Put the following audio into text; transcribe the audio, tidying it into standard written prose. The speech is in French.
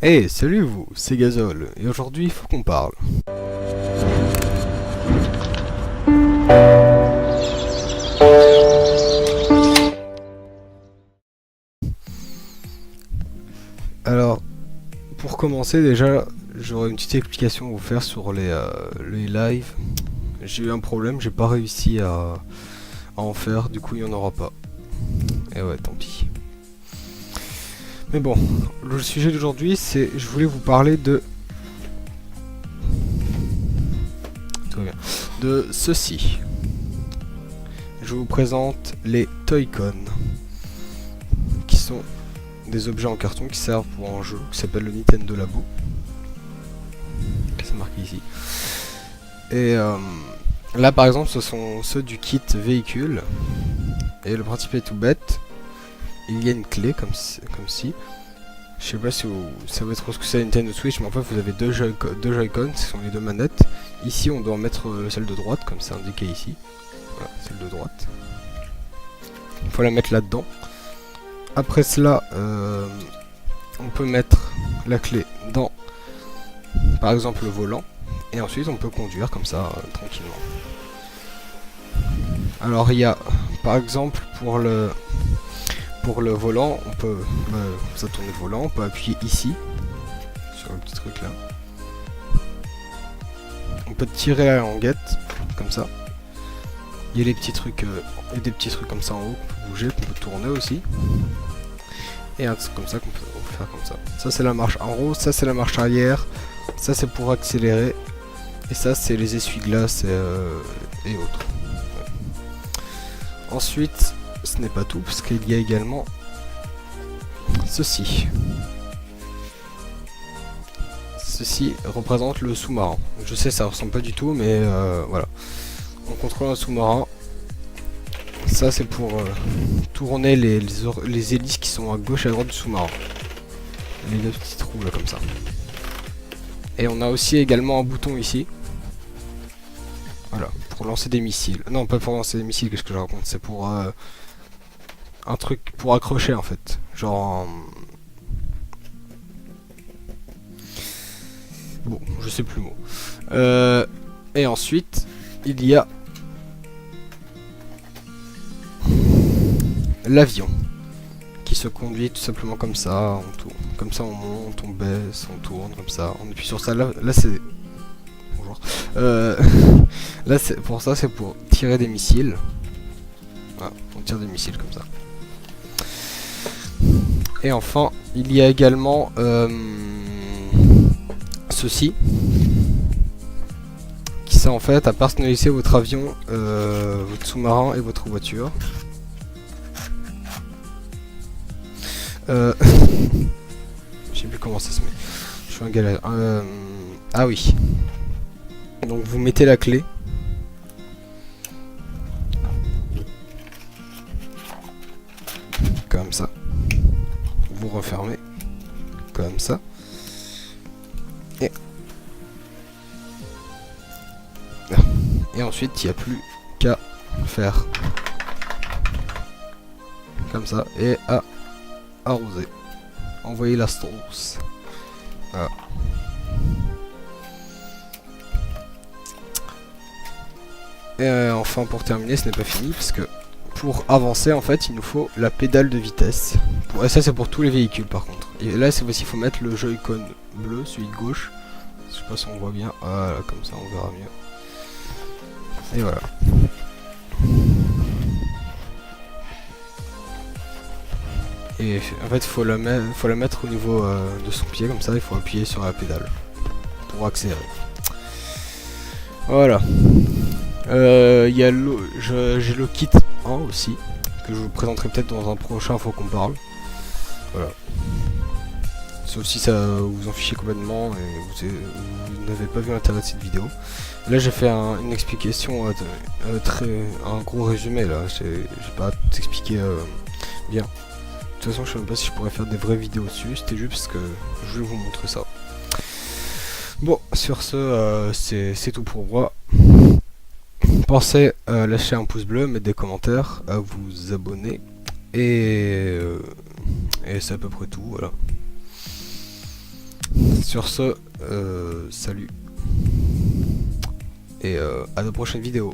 Hey, salut vous, c'est Gazole, et aujourd'hui il faut qu'on parle. Alors, pour commencer déjà, j'aurais une petite explication à vous faire sur les lives. J'ai eu un problème, j'ai pas réussi à en faire, du coup il n'y en aura pas. Et ouais, tant pis. Mais bon, le sujet d'aujourd'hui c'est, je voulais vous parler de... Tout va bien. De ceci. Je vous présente les Toy-Con, qui sont des objets en carton qui servent pour un jeu qui s'appelle le Nintendo Labo. C'est marqué ici. Et là par exemple ce sont ceux du kit véhicule. Et le principe est tout bête. Il y a une clé comme si. Je sais pas si vous savez trop ce que c'est la Nintendo Switch, mais en fait vous avez deux Joy-Con, ce sont les deux manettes. Ici on doit mettre celle de droite, comme c'est indiqué ici. Voilà, celle de droite. Il faut la mettre là-dedans. Après cela, on peut mettre la clé dans, par exemple, le volant. Et ensuite on peut conduire comme ça, tranquillement. Alors il y a, par exemple, pour le volant, on peut, ça tourne le volant, on peut appuyer ici, sur le petit truc là. On peut tirer la languette, comme ça. Il y a les petits trucs, et des petits trucs comme ça en haut, qu'on peut bouger, qu'on peut tourner aussi. Et un truc comme ça qu'on peut faire comme ça. Ça c'est la marche en haut, ça c'est la marche arrière, ça c'est pour accélérer. Et ça c'est les essuie-glaces et autres. Ouais. Ensuite, ce n'est pas tout, parce qu'il y a également ceci. Ceci représente le sous-marin. Je sais, ça ressemble pas du tout, mais voilà. On contrôle un sous-marin. Ça, c'est pour tourner les hélices qui sont à gauche et à droite du sous-marin. Les deux petits trous là, comme ça. Et on a aussi également un bouton ici. Voilà, pour lancer des missiles. Non, pas pour lancer des missiles, qu'est-ce que je raconte? C'est pour un truc pour accrocher en fait. Genre... Bon, je sais plus le mot. Et ensuite, il y a l'avion qui se conduit tout simplement comme ça. On tourne. Comme ça, on monte, on baisse, on tourne comme ça. On appuie sur ça. Là c'est... Bonjour. Là, pour ça, c'est pour tirer des missiles. Voilà, on tire des missiles comme ça. Et enfin, il y a également ceci, qui sert en fait à personnaliser votre avion, votre sous-marin et votre voiture. Je sais plus comment ça se met. Je suis en galère. Ah oui. Donc vous mettez la clé. Comme ça. Vous refermez. Comme ça. Et ensuite il n'y a plus qu'à faire comme ça et à arroser. Envoyer la sauce. Voilà. Et enfin pour terminer, ce n'est pas fini parce que pour avancer en fait il nous faut la pédale de vitesse. Et ça c'est pour tous les véhicules par contre. Et là cette fois-ci il faut mettre le Joy-Con bleu, celui de gauche. Je sais pas si on voit bien. Voilà, comme ça on verra mieux. Et voilà. Et en fait il faut la mettre au niveau de son pied comme ça, il faut appuyer sur la pédale pour accélérer. Voilà. Il y a j'ai le kit 1 aussi, que je vous présenterai peut-être dans un prochain Faut qu'on parle. Voilà. Sauf si ça vous en fichez complètement et vous n'avez pas vu l'intérêt de cette vidéo. Là j'ai fait une explication, un gros résumé là, j'ai pas t'expliquer bien. De toute façon je sais même pas si je pourrais faire des vraies vidéos dessus, c'était juste parce que je voulais vous montrer ça. Bon, sur ce, c'est tout pour moi. Pensez à lâcher un pouce bleu, mettre des commentaires, à vous abonner et c'est à peu près tout, voilà. Sur ce, salut. Et à de prochaines vidéos.